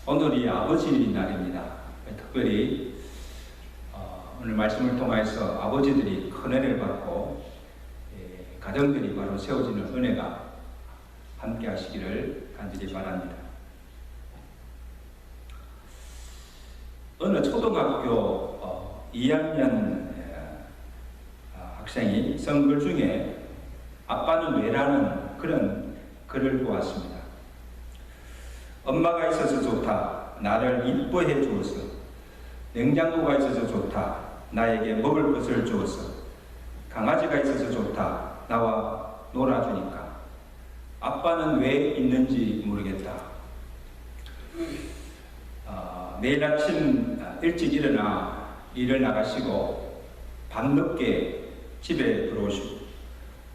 오늘이 아버지 날입니다. 특별히 오늘 말씀을 통해서 아버지들이 큰 은혜를 받고 가정들이 바로 세워지는 은혜가 함께 하시기를 간절히 바랍니다. 어느 초등학교 2학년 학생이 선글 중에 아빠는 왜라는 그런 글을 보았습니다. 엄마가 있어서 좋다. 나를 이뻐해 주어서. 냉장고가 있어서 좋다. 나에게 먹을 것을 주어서. 강아지가 있어서 좋다. 나와 놀아주니까. 아빠는 왜 있는지 모르겠다. 매일 아침 일찍 일어나 일을 나가시고 밤늦게 집에 들어오시고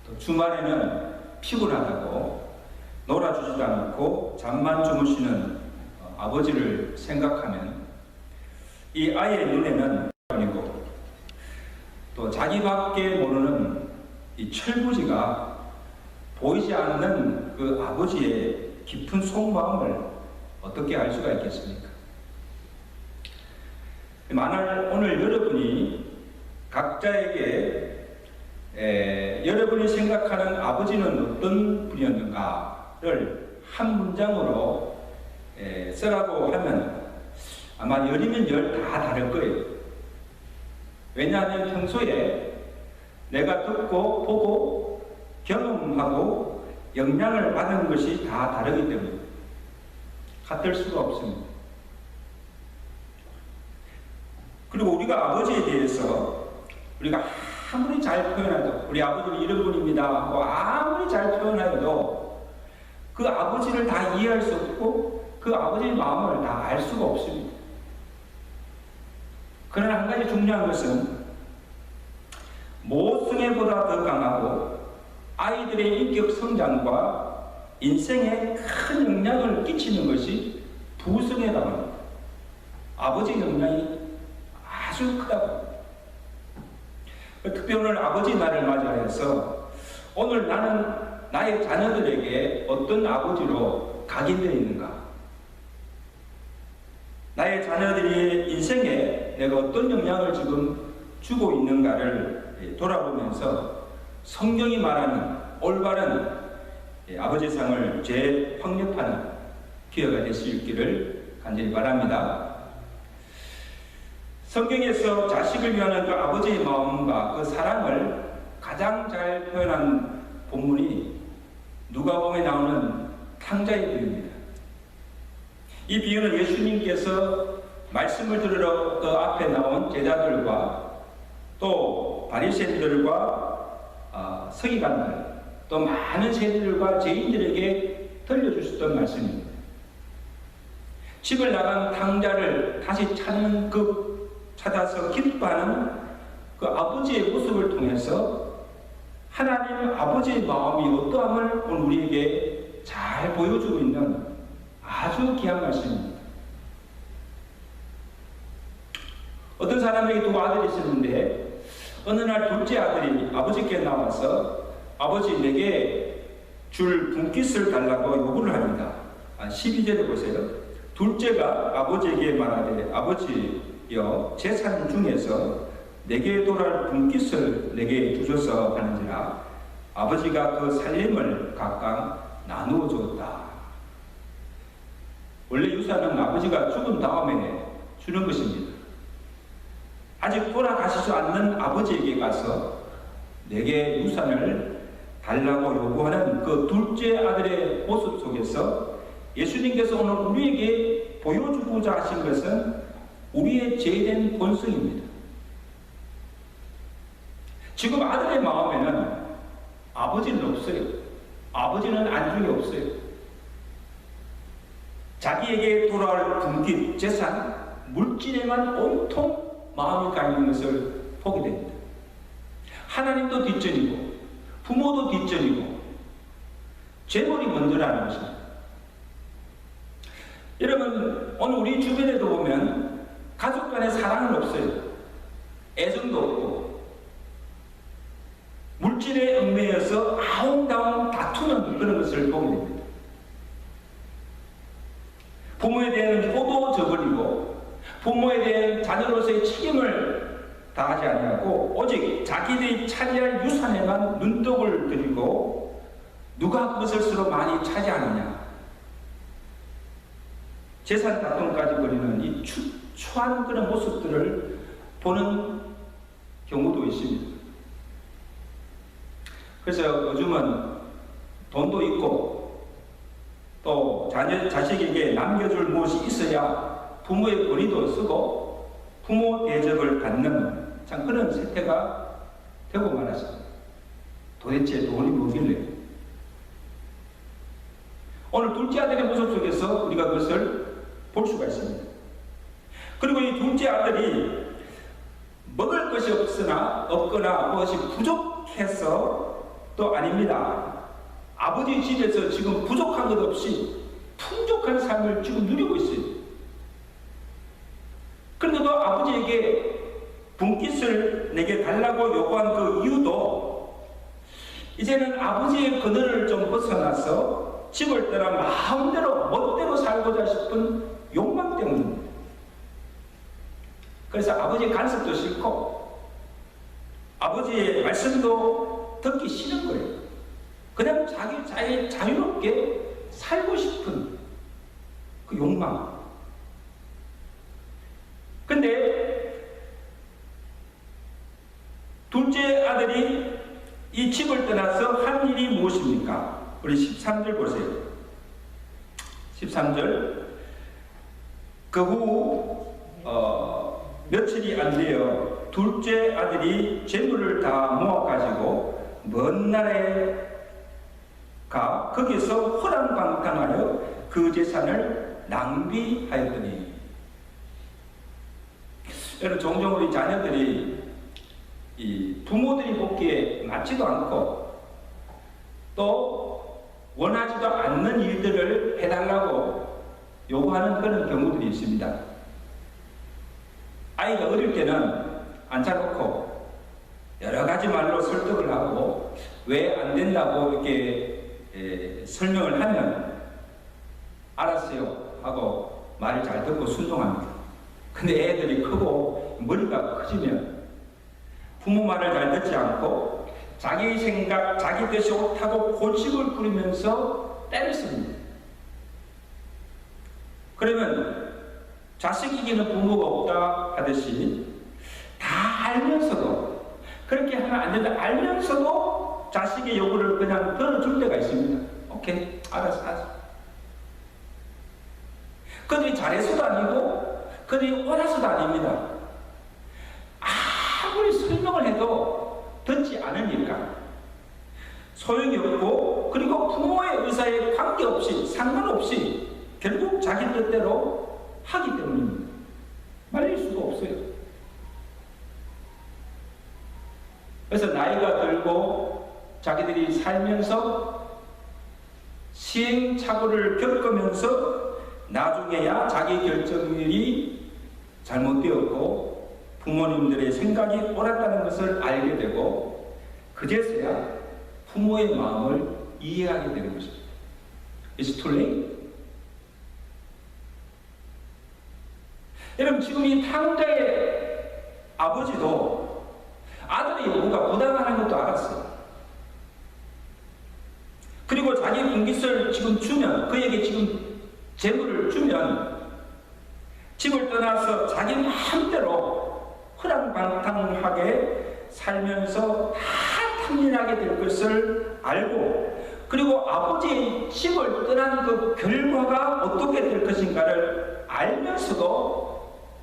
또 주말에는 피곤하다고 놀아주지도 않고 잠만 주무시는 아버지를 생각하면 이 아이의 눈에는 아니고 또 자기밖에 모르는 이 철부지가 보이지 않는 그 아버지의 깊은 속마음을 어떻게 알 수가 있겠습니까? 만일 오늘 여러분이 각자에게 여러분이 생각하는 아버지는 어떤 분이었는가를 한 문장으로 쓰라고 하면 아마 열이면 열 다 다를 거예요. 왜냐하면 평소에 내가 듣고 보고 경험하고 영향을 받은 것이 다 다르기 때문에 같을 수가 없습니다. 그리고 우리가 아버지에 대해서 우리가 아무리 잘 표현해도 우리 아버지는 이런 분입니다 하고 아무리 잘 표현해도 그 아버지를 다 이해할 수 없고 그 아버지의 마음을 다 알 수가 없습니다. 그러나 한 가지 중요한 것은 모성애보다 더 강하고 아이들의 인격 성장과 인생에 큰 영향을 끼치는 것이 부성애라고 합니다. 아버지의 영향이 아주 크다고 합니다. 특히 오늘 아버지 날을 맞이해서 오늘 나는 나의 자녀들에게 어떤 아버지로 각인되어 있는가? 나의 자녀들의 인생에 내가 어떤 영향을 지금 주고 있는가를 돌아보면서 성경이 말하는 올바른 아버지상을 재확립하는 기회가 될 수 있기를 간절히 바랍니다. 성경에서 자식을 위하는 그 아버지의 마음과 그 사랑을 가장 잘 표현한 본문이 누가복음에 나오는 탕자의 비유입니다. 이 비유는 예수님께서 말씀을 들으러 그 앞에 나온 제자들과 또 바리새인들과 서기관들 또 많은 세리들과 죄인들에게 들려주셨던 말씀입니다. 집을 나간 탕자를 다시 찾아서 기뻐하는 그 아버지의 모습을 통해서 하나님 아버지의 마음이 어떠함을 오늘 우리에게 잘 보여주고 있는 아주 귀한 말씀입니다. 어떤 사람에게 두 아들이 있었는데 어느 날 둘째 아들이 아버지께 나와서 아버지 내게 줄 분깃을 달라고 요구를 합니다. 12절에 보세요. 둘째가 아버지에게 말하되 아버지여 재산 중에서 내게 돌아올 분깃을 내게 주셔서 하는지라 아버지가 그 살림을 각각 나누어 주었다. 원래 유산은 아버지가 죽은 다음에 주는 것입니다. 아직 돌아가시지 않는 아버지에게 가서 내게 유산을 달라고 요구하는 그 둘째 아들의 모습 속에서 예수님께서 오늘 우리에게 보여주고자 하신 것은 우리의 죄된 본성입니다. 지금 아들의 마음에는 아버지는 없어요. 아버지는 안중에 없어요. 자기에게 돌아올 분깃, 재산, 물질에만 온통 마음이 가 있는 것을 보게 됩니다. 하나님도 뒷전이고 부모도 뒷전이고 재물이 먼저라는 것입니다. 여러분 오늘 우리 주변에도 보면 가족 간의 사랑은 없어요. 애정도 없고 물질에 얽매여서 아웅다웅 다투는 그런 것을 보게 됩니다. 부모에 대한 효도 저버리고 부모에 대한 자녀로서의 책임을 다하지 아니하고 오직 자기들이 차지할 유산에만 눈독을 들이고 누가 그것을 서로 많이 차지하느냐, 재산 다툼까지 벌이는 이 추한 그런 모습들을 보는 경우도 있습니다. 그래서 요즘은 돈도 있고 또 자식에게 남겨줄 무엇이 있어야 부모의 권위도 쓰고 부모 대접을 받는 참 그런 세태가 되고 말았습니다. 도대체 돈이 뭐길래? 오늘 둘째 아들의 모습 속에서 우리가 그것을 볼 수가 있습니다. 그리고 이 둘째 아들이 먹을 것이 없거나 무엇이 부족해서 또 아닙니다. 아버지 집에서 지금 부족한 것 없이 풍족한 삶을 지금 누리고 있어요. 그런데도 아버지에게 분깃을 내게 달라고 요구한 그 이유도 이제는 아버지의 그늘을 좀 벗어나서 집을 떠나 마음대로 멋대로 살고자 싶은 욕망 때문입니다. 그래서 아버지의 간섭도 싫고 아버지의 말씀도 듣기 싫은 거예요. 그냥 자기 자유롭게 살고 싶은 그 욕망. 근데 둘째 아들이 이 집을 떠나서 한 일이 무엇입니까? 우리 13절 보세요. 13절. 그 후 며칠이 안 되어 둘째 아들이 재물을 다 모아가지고 먼 나라에 가 거기서 호랑방탕하여 그 재산을 낭비하였더니. 여러분, 종종 우리 자녀들이 이 부모들이 보기에 맞지도 않고 또 원하지도 않는 일들을 해달라고 요구하는 그런 경우들이 있습니다. 아이가 어릴 때는 앉혀놓고 여러 가지 말로 설득을 하고 왜 안 된다고 이렇게 설명을 하면 알았어요 하고 말을 잘 듣고 순종합니다. 근데 애들이 크고 머리가 커지면 부모 말을 잘 듣지 않고 자기 생각, 자기 뜻이 옳다고 고집을 부리면서 때를 씁니다. 그러면 자식 이기는 부모가 없다 하듯이 다 알면서도, 그렇게 하면 안 된다 알면서도 자식의 요구를 그냥 들어줄 때가 있습니다. 오케이, 알았어. 그들이 잘해서도 아니고 그들이 옳아서도 아닙니다. 아무리 설명을 해도 듣지 않으니까 소용이 없고, 그리고 부모의 의사에 관계없이 상관없이 결국 자기 뜻대로 하기 때문입니다. 말릴 수가 없어요. 그래서 나이가 들고 자기들이 살면서 시행착오를 겪으면서 나중에야 자기 결정이 잘못되었고 부모님들의 생각이 옳았다는 것을 알게 되고 그제서야 부모의 마음을 이해하게 되는 것입니다. It's too late. 여러분, 지금 이 탕자의 아버지도 아들의 요구가 부당하는 것도 알았어요. 그리고 자기 분깃을 지금 주면, 그에게 지금 재물을 주면 집을 떠나서 자기 마음대로 허랑방탕하게 살면서 다 탐진하게 될 것을 알고, 그리고 아버지의 집을 떠난 그 결과가 어떻게 될 것인가를 알면서도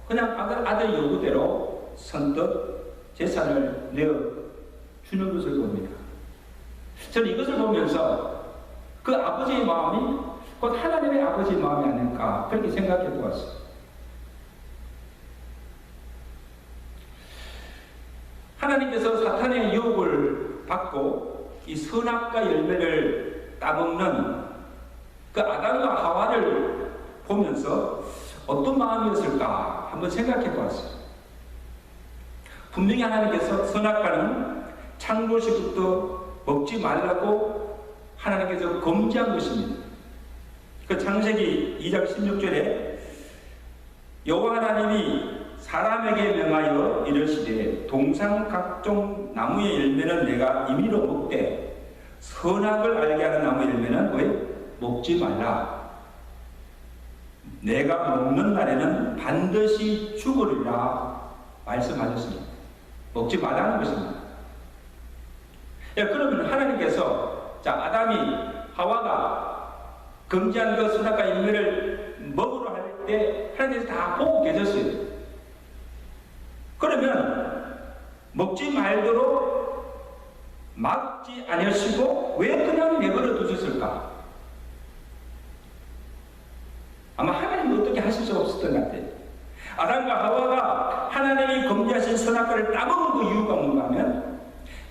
그냥 아들 요구대로 선뜻 재산을 내어주는 것을 봅니다. 저는 이것을 보면서 그 아버지의 마음이 곧 하나님의 아버지의 마음이 아닐까, 그렇게 생각해 보았어요. 하나님께서 사탄의 유혹을 받고 이 선악과 열매를 따먹는 그 아담과 하와를 보면서 어떤 마음이었을까 한번 생각해 보았어요. 분명히 하나님께서 선악과는 창조시부터 먹지 말라고 하나님께서 금지한 것입니다. 그 창세기 2장 16절에 여호와 하나님이 사람에게 명하여 이르시되 동상 각종 나무의 열매는 내가 임의로 먹되 선악을 알게 하는 나무의 열매는 왜 먹지 말라. 내가 먹는 날에는 반드시 죽으리라 말씀하셨습니다. 먹지 말라는 것입니다. 그러면 하나님께서 아담이 하와가 금지한 그 선악과 열매를 먹으러 할 때 하나님께서 다 보고 계셨어요. 그러면 먹지 말도록 막지 아니하시고 왜 그냥 내버려 두셨을까? 아마 하나님은 어떻게 하실 수 없었던 것 같아요. 아담과 하와가 하나님이 금지하신 선악과를 따먹은 그 이유가 뭔가 하면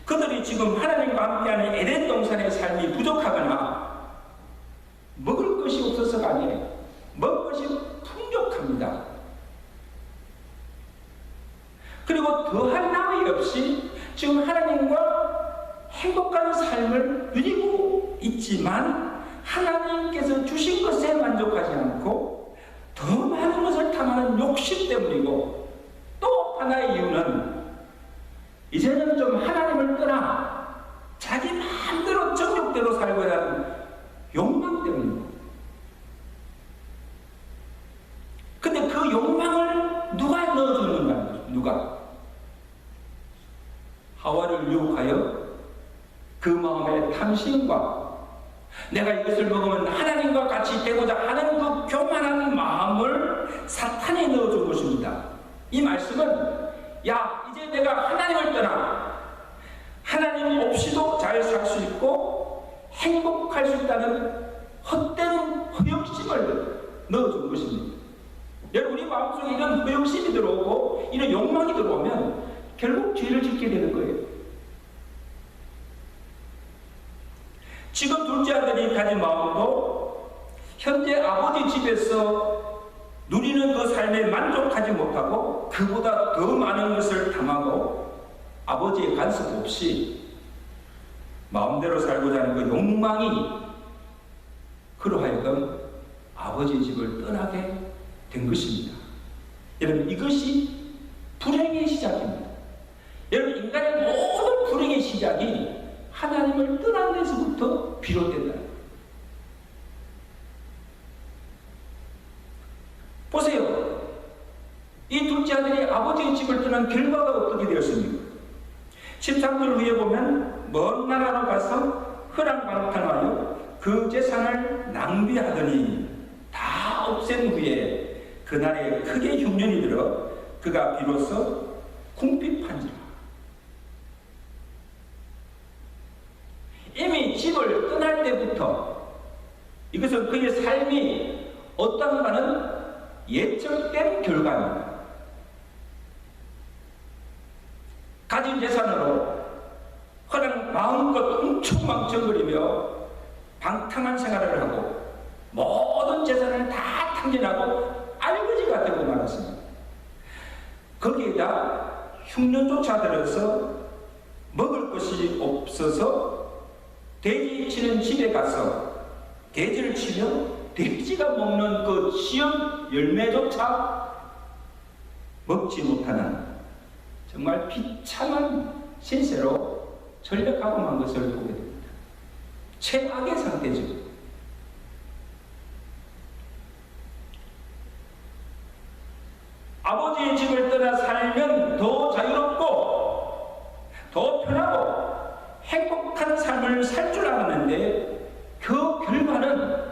그들이 지금 하나님과 함께하는 에덴 동산의 삶이 부족하거나 먹을 것이 없어서가 아니에요. 먹을 것이 풍족합니다. 그리고 더할 나위 없이 지금 하나님과 행복한 삶을 누리고 있지만 하나님께서 주신 것에 만족하지 않고 더 많은 것을 탐하는 욕심 때문이고, 또 하나의 이유는 이제는 좀 하나님을 떠나 자기 마음대로 정욕대로 살고자 하는 욕망 때문입니다. 근데 그 욕망을 누가 넣어주는가? 누가? 하와를 유혹하여 그 마음의 탐심과 내가 이것을 먹으면 하나님과 같이 되고자 하는 그 교만한 마음을 사탄이 넣어준 것입니다. 이 말씀은 야, 이제 내가 하나님을 떠나 하나님 없이도 잘 살 수 있고 행복할 수 있다는 헛된 허영심을 넣어준 것입니다. 여러분, 우리 마음속에 이런 허영심이 들어오고 이런 욕망이 들어오면 결국 죄를 짓게 되는 거예요. 지금 둘째 아들이 가진 마음도 현재 아버지 집에서 누리는 그 삶에 만족하지 못하고 그보다 더 많은 것을 탐하고 아버지의 간섭 없이 마음대로 살고자 하는 그 욕망이 그로 하여금 아버지의 집을 떠나게 된 것입니다. 여러분, 이것이 불행의 시작입니다. 여러분, 인간의 모든 불행의 시작이 하나님을 떠난 데서부터 비롯된다. 보세요. 이 둘째 아들이 아버지의 집을 떠난 결과가 어떻게 되었습니까? 13절 후에 보면 먼 나라로 가서 허랑방탕하여 그 재산을 낭비하더니 다 없앤 후에 그날에 크게 흉년이 들어 그가 비로소 궁핍한지라. 이미 집을 떠날 때부터 이것은 그의 삶이 어떤가는 예측된 결과입니다. 가진 재산으로 그냥 마음껏 흥청망청거리며 방탕한 생활을 하고 모든 재산을 다 탕진하고 알거지가 되고 말았습니다. 거기에다 흉년조차 들어서 먹을 것이 없어서 돼지 치는 집에 가서 돼지를 치면 돼지가 먹는 그 시험 열매조차 먹지 못하는 정말 비참한 신세로 전력하고 만 것을 보게 됩니다. 최악의 상태죠. 아버지의 집을 떠나 살면 더 자유롭고 더 편하고 행복한 삶을 살 줄 알았는데 그 결과는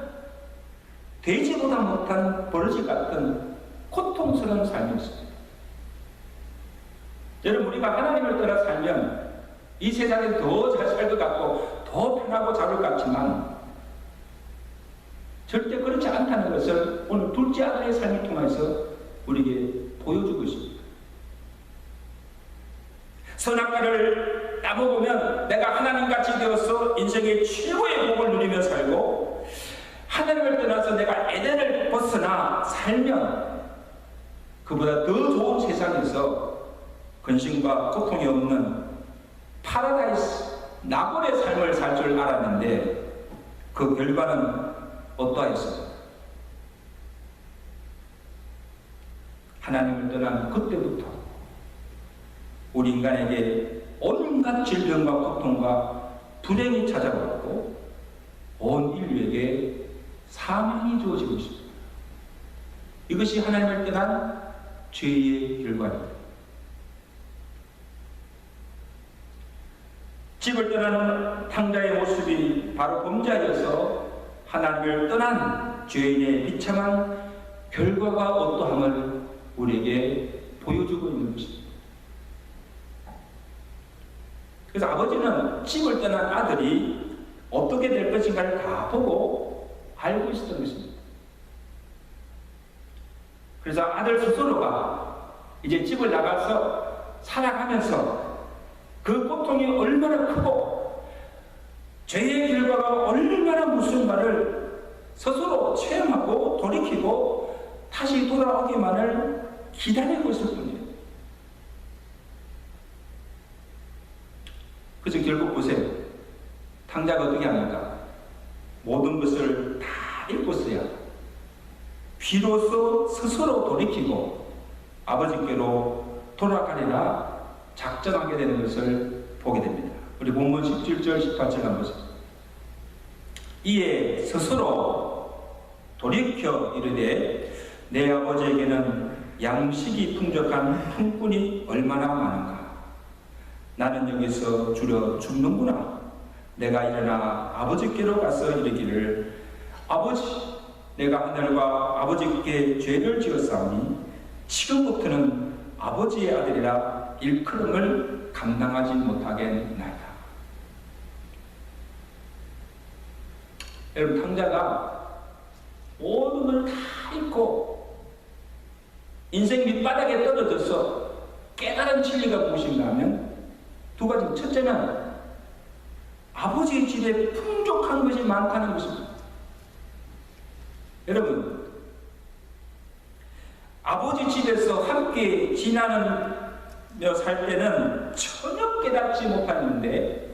돼지보다 못한 버러지 같은 고통스러운 삶이었습니다. 여러분, 우리가 하나님을 떠나 살면 이 세상에 더 잘 살 것 같고 더 편하고 잘 것 같지만 절대 그렇지 않다는 것을 오늘 둘째 아들의 삶을 통해서 우리에게 보여주고 있습니다. 선악과를 따먹으면 내가 하나님같이 되어서 인생의 최고의 복을 누리며 살고, 하나님을 떠나서 내가 에덴을 벗어나 살면 그보다 더 좋은 세상에서 근심과 고통이 없는 파라다이스, 낙원의 삶을 살 줄 알았는데 그 결과는 어떠하였습니까? 하나님을 떠난 그때부터 우리 인간에게 온갖 질병과 고통과 불행이 찾아왔고 온 인류에게 사망이 주어지고 있습니다. 이것이 하나님을 떠난 죄의 결과입니다. 집을 떠나는 탕자의 모습이 바로 범죄하여서 하나님을 떠난 죄인의 비참한 결과가 어떠함을 우리에게 보여주고 있는 것입니다. 그래서 아버지는 집을 떠난 아들이 어떻게 될 것인가를 다 보고 알고 있었던 것입니다. 그래서 아들 스스로가 이제 집을 나가서 살아가면서 그 고통이 얼마나 크고 죄의 결과가 얼마나 무서운가를 스스로 체험하고 돌이키고 다시 돌아오기만을 기다리고 있을 뿐이에요. 그래서 결국 보세요. 탕자가 어떻게 합니까? 모든 것을 다 읽었어야 비로소 스스로 돌이키고 아버지께로 돌아가리라 작정하게 되는 것을 보게 됩니다. 우리 본문 17절 18절 한번 보세요. 이에 스스로 돌이켜 이르되 내 아버지에게는 양식이 풍족한 품꾼이 얼마나 많은가. 나는 여기서 주려 죽는구나. 내가 일어나 아버지께로 가서 이르기를 아버지, 내가 하늘과 아버지께 죄를 지었사오니 지금부터는 아버지의 아들이라 일컬음을 감당하지 못하겠나이다. 여러분, 탕자가 모든 걸 다 잃고 인생 밑바닥에 떨어져서 깨달은 진리가 무엇인가 하면 두 가지. 첫째는 아버지의 집에 풍족한 것이 많다는 것입니다. 여러분, 아버지 집에서 함께 지나며 살 때는 전혀 깨닫지 못하는데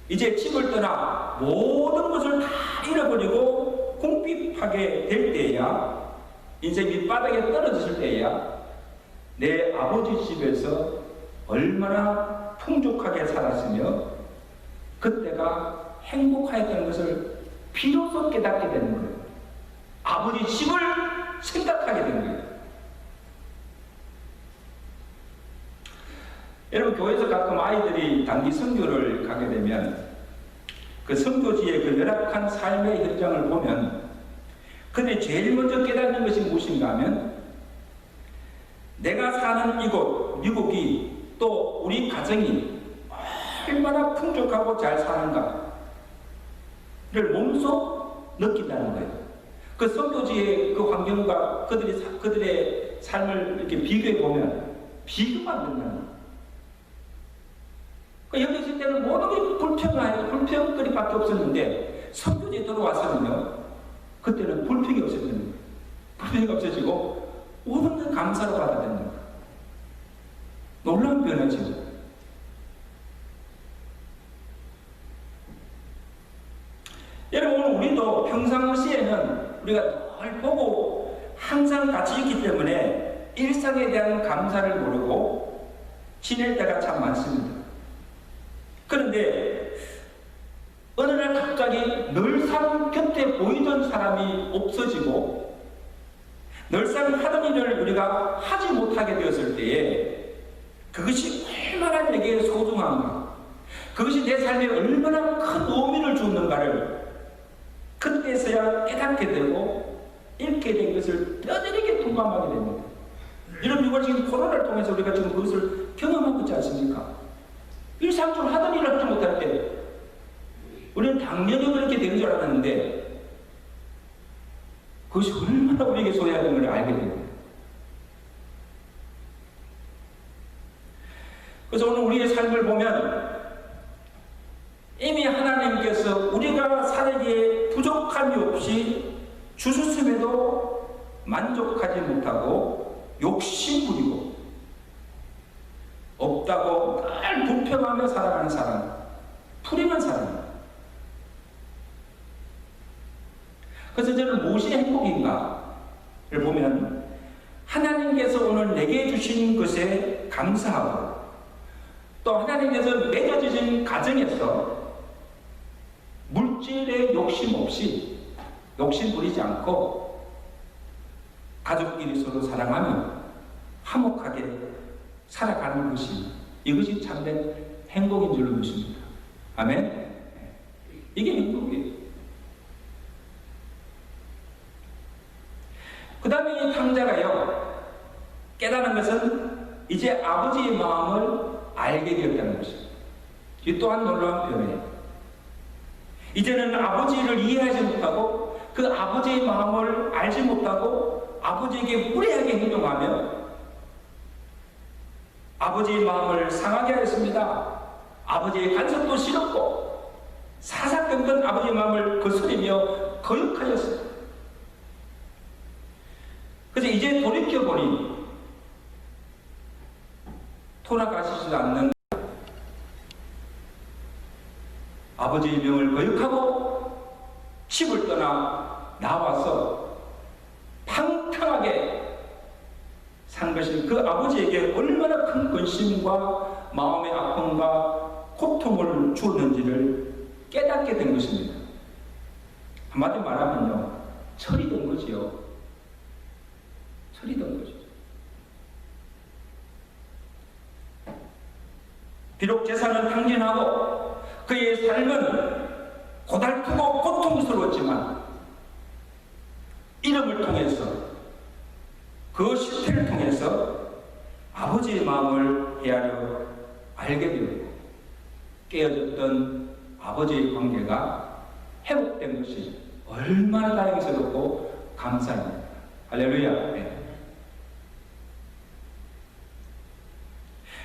이제 집을 떠나 모든 것을 다 잃어버리고 궁핍하게 될 때야, 인생 밑바닥에 떨어졌을 때야 내 아버지 집에서 얼마나 풍족하게 살았으며 그때가 행복하였다는 것을 비로소 깨닫게 되는 거예요. 아버지 집을 생각하게 되는 거예요. 여러분, 교회에서 가끔 아이들이 단기 선교를 가게 되면 그 선교지의 그 열악한 삶의 현장을 보면 그들이 제일 먼저 깨닫는 것이 무엇인가 하면 내가 사는 이곳, 미국이 또 우리 가정이 얼마나 풍족하고 잘 사는가를 몸소 느낀다는 거예요. 그 선교지의 그 환경과 그들의 삶을 이렇게 비교해 보면 비교가 안 된다는 거예요. 여기 있을 때는 모든 게 불평거리밖에 없었는데 선교지에 들어와서는요, 그때는 불평이 없어지는 거예요. 불평이 없어지고 모든 걸 감사로 받아들이는 거예요. 놀라운 변화죠. 여러분, 오늘 우리도 평상시에는 우리가 늘 보고 항상 같이 있기 때문에 일상에 대한 감사를 모르고 지낼 때가 참 많습니다. 그런데 어느 날 갑자기 늘상 곁에 보이던 사람이 없어지고 늘상 하던 일을 우리가 하지 못하게 되었을 때에 그것이 얼마나 내게 소중한가, 그것이 내 삶에 얼마나 큰 의미를 주는가를 그때서야 깨닫게 되고 읽게 된 것을 뼈저리게 동감하게 됩니다. 여러분, 이걸 지금 코로나를 통해서 우리가 지금 그것을 경험하고 있지 않습니까? 일상적으로 하던 일을 하지 못할 때 우리는 당연히 그렇게 되는 줄 알았는데 그것이 얼마나 우리에게 소외하는 걸 알게 됩니다. 그래서 오늘 우리의 삶을 보면 이미 하나님께서 우리가 살기에 부족함이 없이 주셨음에도 만족하지 못하고 욕심부리고 없다고 늘 불평하며 살아가는 사람, 풀이는 사람. 그래서 저는 무엇이 행복인가를 보면 하나님께서 오늘 내게 주신 것에 감사하고 또 하나님께서 맺어주신 가정에서 물질에 욕심 없이 욕심 부리지 않고 가족끼리 서로 사랑하며 화목하게 살아가는 것이 이것이 참된 행복인 줄로 믿습니다. 아멘. 이게 행복이에요. 그 다음에 이 탕자가요 깨달은 것은 이제 아버지의 마음을 알게 되었다는 것입니다. 이 또한 놀라운 표현이에요. 이제는 아버지를 이해하지 못하고 그 아버지의 마음을 알지 못하고 아버지에게 무례하게 행동하며 아버지의 마음을 상하게 하였습니다. 아버지의 간섭도 싫었고 사사건건 아버지의 마음을 거스리며 거역하였습니다. 그래서 이제 돌이켜보니 돌아가시지도 않는 아버지의 명을 거역하고 집을 떠나 나와서 팡탕하게 산 것이 그 아버지에게 얼마나 큰 근심과 마음의 아픔과 고통을 주었는지를 깨닫게 된 것입니다. 한마디로 말하면요, 철이 든 거지요. 철이 든 거죠. 비록 재산은 탕진하고 그의 삶은 고달프고 고통스러웠지만 이름을 통해서 그 실패를 통해서 아버지의 마음을 헤아려 알게 되었고 깨어졌던 아버지의 관계가 회복된 것이 얼마나 다행스럽고 감사합니다. 할렐루야. 네.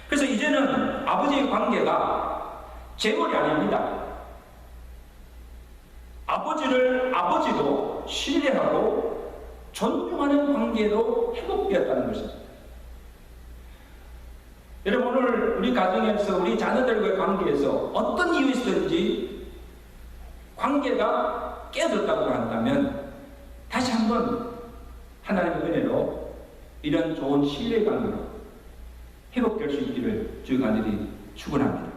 그래서 이제는 아버지의 관계가 재물이 아닙니다. 아버지를 아버지로 신뢰하고 존중하는 관계로 회복되었다는 것입니다. 여러분, 오늘 우리 가정에서 우리 자녀들과의 관계에서 어떤 이유 있었든지 관계가 깨졌다고 한다면 다시 한번 하나님의 은혜로 이런 좋은 신뢰관계로 회복될 수 있기를 주의 간절히 축원합니다.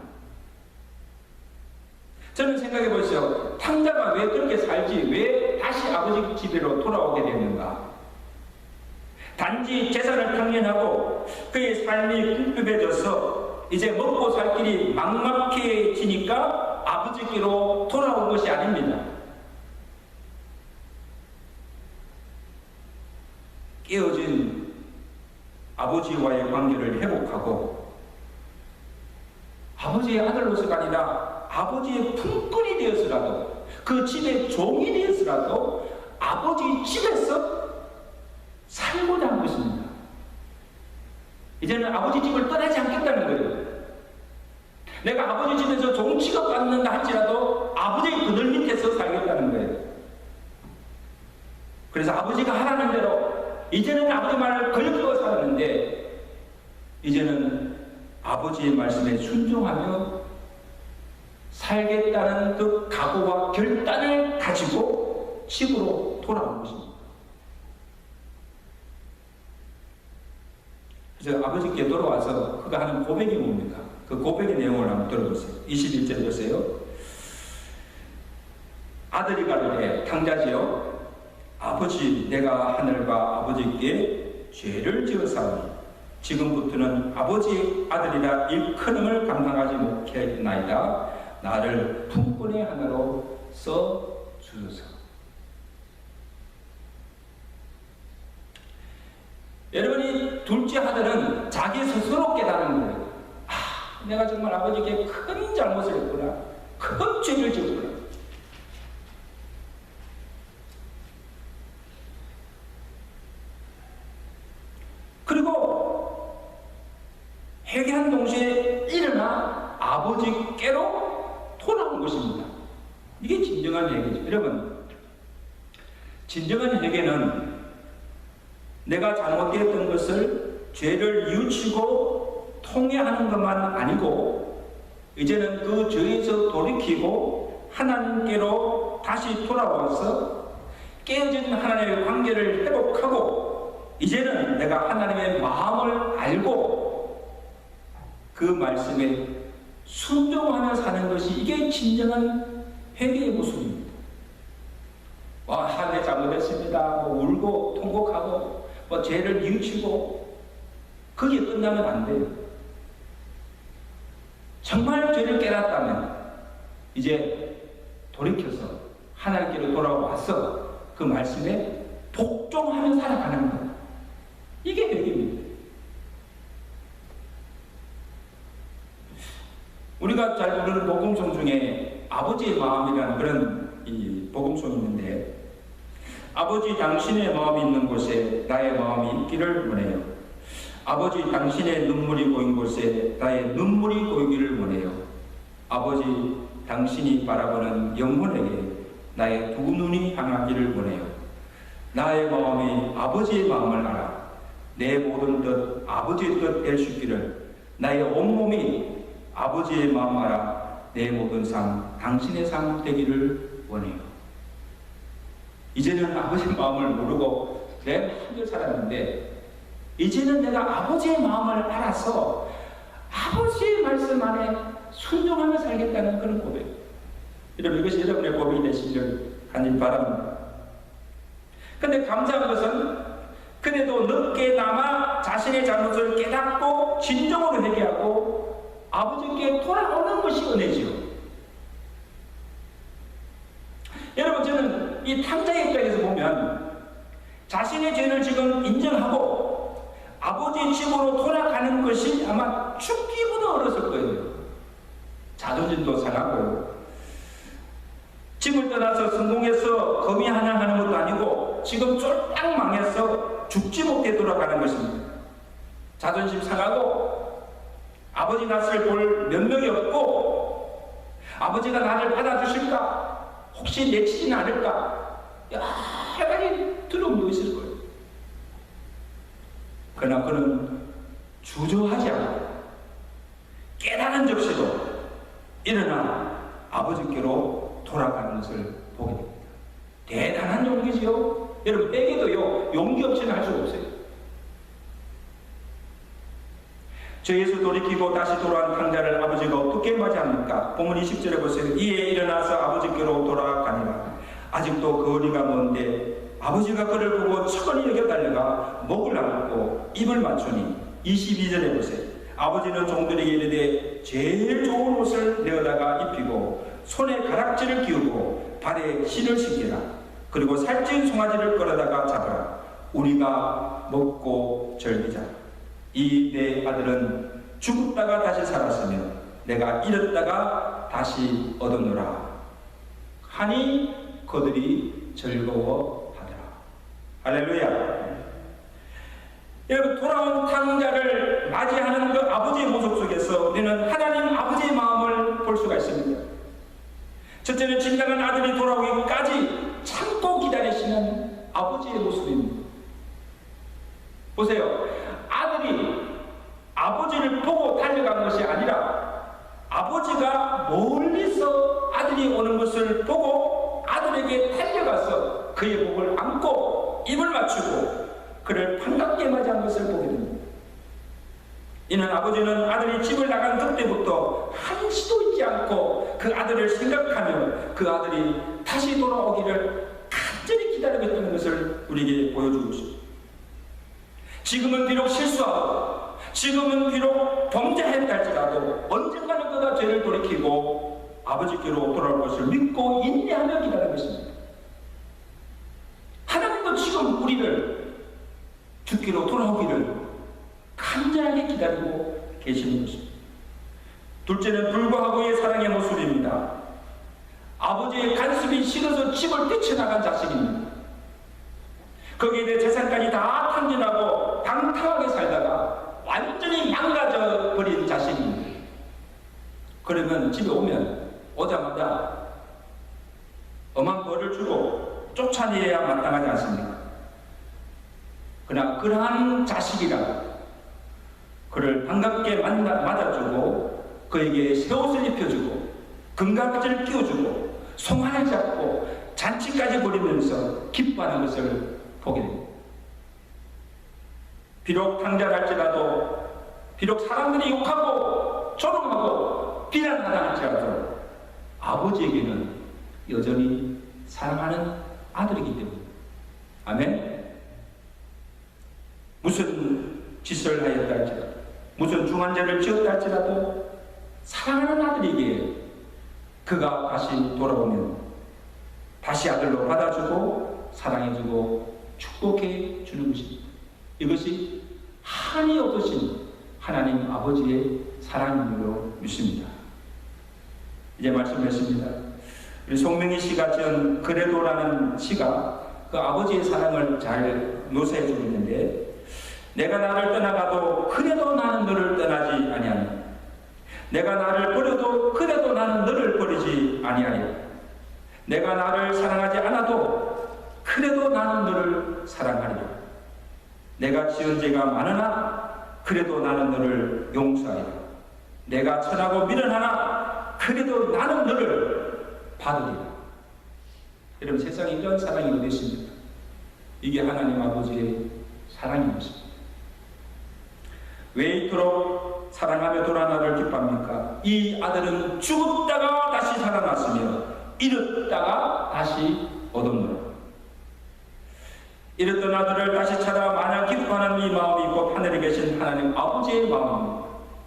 저는 생각해 보세요. 탕자가 왜 그렇게 살지? 왜 다시 아버지 집으로 돌아오게 됐는가? 단지 재산을 탕진하고 그의 삶이 궁핍해져서 이제 먹고 살 길이 막막해지니까 아버지께로 돌아온 것이 아닙니다. 깨어진 아버지와의 관계를 회복하고 아버지의 아들로서가 아니라 아버지의 품꾼이 되어서라도 그 집의 종이 되어서라도 아버지 집에서 살고자 한 것입니다. 이제는 아버지 집을 떠나지 않겠다는 거예요. 내가 아버지 집에서 종 취급받는다 할지라도 아버지의 그늘 밑에서 살겠다는 거예요. 그래서 아버지가 하라는 대로 이제는 아버지 말을 걸고 살았는데 이제는 아버지의 말씀에 순종하며 살겠다는 그 각오와 결단을 가지고 집으로 돌아온 것입니다. 그래서 아버지께 돌아와서 그가 하는 고백이 뭡니까? 그 고백의 내용을 한번 들어보세요. 21절 보세요. 아들이 가로되 탕자지요 아버지, 내가 하늘과 아버지께 죄를 지었사오니 지금부터는 아버지의 아들이라 일컬음을 감당하지 못하나이다. 나를 품꾼의 하나로 써주소서. 여러분이 둘째 아들은 자기 스스로 깨닫는 거예요. 아, 내가 정말 아버지께 큰 잘못을 했구나. 큰 죄를 지었구나. 그리고 회개한 동시에 일어나 아버지께로 돌아온 것입니다. 이게 진정한 회개죠. 여러분, 진정한 회개는 내가 잘못되었던 것을 죄를 뉘우치고 통회하는 것만 아니고 이제는 그 죄에서 돌이키고 하나님께로 다시 돌아와서 깨어진 하나님의 관계를 회복하고 이제는 내가 하나님의 마음을 알고 그 말씀에 순종하며 사는 것이 이게 진정한 회개의 모습입니다. 내 잘못했습니다. 울고 통곡하고 죄를 뉘우치고 거기에 끝나면 안 돼요. 정말 죄를 깨닫다면 이제 돌이켜서 하나님께로 돌아와서 그 말씀에 복종하며 살아가는 것. 이게 회개입니다. 우리가 잘 부르는 복음송 중에 아버지의 마음이라는 그런 복음송이 있는데, 아버지 당신의 마음이 있는 곳에 나의 마음이 있기를 원해요. 아버지 당신의 눈물이 고인 곳에 나의 눈물이 고이기를 원해요. 아버지 당신이 바라보는 영혼에게 나의 두 눈이 향하기를 원해요. 나의 마음이 아버지의 마음을 알아 내 모든 뜻 아버지의 뜻 될 수 있기를, 나의 온몸이 아버지의 마음 알아 내 모든 삶 당신의 삶 되기를 원해요. 이제는 아버지의 마음을 모르고 내가 한결 살았는데, 이제는 내가 아버지의 마음을 알아서 아버지의 말씀 안에 순종하며 살겠다는 그런 고백. 여러분, 이것이 여러분의 고백이 되시길 간절히 바랍니다. 근데 감사한 것은 그래도 늦게나마 자신의 잘못을 깨닫고 진정으로 회개하고 아버지께 돌아오는 것이 은혜지요. 여러분, 저는 이 탕자의 입장에서 보면 자신의 죄를 지금 인정하고 아버지 집으로 돌아가는 것이 아마 죽기보다 어렸을 거예요. 자존심도 상하고 집을 떠나서 성공해서 거미 하나 하는 것도 아니고 지금 쫄딱 망해서 죽지 못해 돌아가는 것입니다. 자존심 상하고 아버지 낯을 볼 몇 명이 없고 아버지가 나를 받아주실까? 혹시 내치지는 않을까? 여러 가지 두려움도 있을 거예요. 그러나 그는 주저하지 않고 깨달은 적시도 일어나 아버지께로 돌아가는 것을 보게 됩니다. 대단한 용기지요. 여러분, 에게도요 용기 없이는 할 수가 없어요. 죄에서 돌이키고 다시 돌아온 탕자를 아버지가 어떻게 맞이합니까? 본문 20절에 보세요. 이에 일어나서 아버지께로 돌아가니라. 아직도 거리가 먼데 아버지가 그를 보고 천천히 여겨 달려가 목을 안고 입을 맞추니 22절에 보세요. 아버지는 종들에게 이르되 제일 좋은 옷을 내어다가 입히고 손에 가락지를 끼우고 발에 실을 신기라. 그리고 살찐 송아지를 끌어다가 잡으라. 우리가 먹고 즐기자. 이 내 아들은 죽었다가 다시 살았으며 내가 잃었다가 다시 얻었노라 하니 그들이 즐거워하더라. 할렐루야. 여러분, 돌아온 탕자를 맞이하는 그 아버지의 모습 속에서 우리는 하나님 아버지의 마음을 볼 수가 있습니다. 첫째는 진정한 아들이 돌아오기까지 참고 기다리시는 아버지의 모습입니다. 보세요. 아들이 아버지를 보고 달려간 것이 아니라 아버지가 멀리서 아들이 오는 것을 보고 아들에게 달려가서 그의 목을 안고 입을 맞추고 그를 반갑게 맞이한 것을 보게 됩니다. 이는 아버지는 아들이 집을 나간 그때부터 한시도 잊지 않고 그 아들을 생각하며 그 아들이 다시 돌아오기를 간절히 기다리고 있다는 것을 우리에게 보여주고 있습니다. 지금은 비록 실수하고 지금은 비록 범죄했다 할지라도 언젠가는 그가 죄를 돌이키고 아버지께로 돌아올 것을 믿고 인내하며 기다리고 있습니다. 하나님도 지금 우리를 죽기로 돌아오기를 간절하게 기다리고 계시는 것입니다. 둘째는 불구하고의 사랑의 모습입니다. 아버지의 간섭이 싫어서 집을 뛰쳐나간 자식입니다. 거기에 대해 재산까지 다 탕진하고 당당하게 살다가 완전히 망가져 버린 자식입니다. 그러면 집에 오자마자 엄한 벌을 주고 쫓아내야 마땅하지 않습니까? 그러나 그러한 자식이라 그를 반갑게 맞아주고 그에게 새 옷을 입혀주고 금가지를 끼워주고 송아를 잡고 잔치까지 벌이면서 기뻐하는 것을 보게 됩니다. 비록 탕자랄지라도, 비록 사람들이 욕하고 조롱하고 비난하다 할지라도 아버지에게는 여전히 사랑하는 아들이기 때문입니다. 아멘. 무슨 짓을 하였다 할지라도, 무슨 중한죄를 지었다 할지라도 사랑하는 아들에게 그가 다시 돌아오면 다시 아들로 받아주고 사랑해주고 축복해 주는 것입니다. 이것이 한이 없으신 하나님 아버지의 사랑임으로 믿습니다. 이제 말씀했습니다. 우리 송명희 씨가 지은 그래도라는 시가 그 아버지의 사랑을 잘 묘사해 주고 있는데, 내가 나를 떠나가도 그래도 나는 너를 떠나지 아니하니, 내가 나를 버려도 그래도 나는 너를 버리지 아니하리, 내가 나를 사랑하지 않아도 그래도 나는 너를 사랑하리라, 내가 지은 죄가 많으나 그래도 나는 너를 용서하리라, 내가 천하고 미련하나 그래도 나는 너를 받으리라. 여러분, 세상에 이런 사랑이 어디 있습니까? 이게 하나님 아버지의 사랑인 것입니다. 왜 이토록 사랑하며 돌아 나를 기뻐합니까? 이 아들은 죽었다가 다시 살아났으며 잃었다가 다시 얻었노라. 잃었던 아들을 다시 찾아 마냥 기뻐하는 이 마음이 곧 하늘에 계신 하나님 아버지의 마음입니다.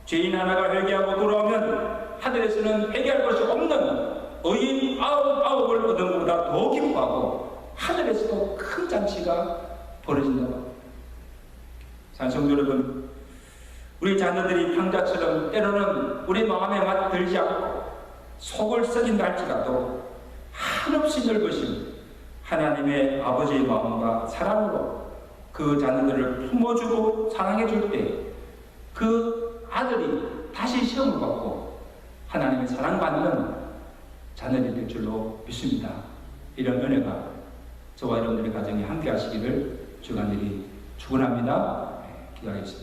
죄인 하나가 회개하고 돌아오면 하늘에서는 회개할 것이 없는 의인 99을 얻은 것보다 더 기뻐하고 하늘에서도 큰 잔치가 벌어진다고 합니다. 산성도 여러분, 우리 자녀들이 탕자처럼 때로는 우리 마음에 맞들지 않고 속을 썩인다 할지라도 한없이 넓으신 하나님의 아버지의 마음과 사랑으로 그 자녀들을 품어주고 사랑해줄 때 그 아들이 다시 시험을 받고 하나님의 사랑받는 자녀들이 될 줄로 믿습니다. 이런 은혜가 저와 여러분들의 가정에 함께 하시기를 주간절히 축원합니다. 기도하겠습니다.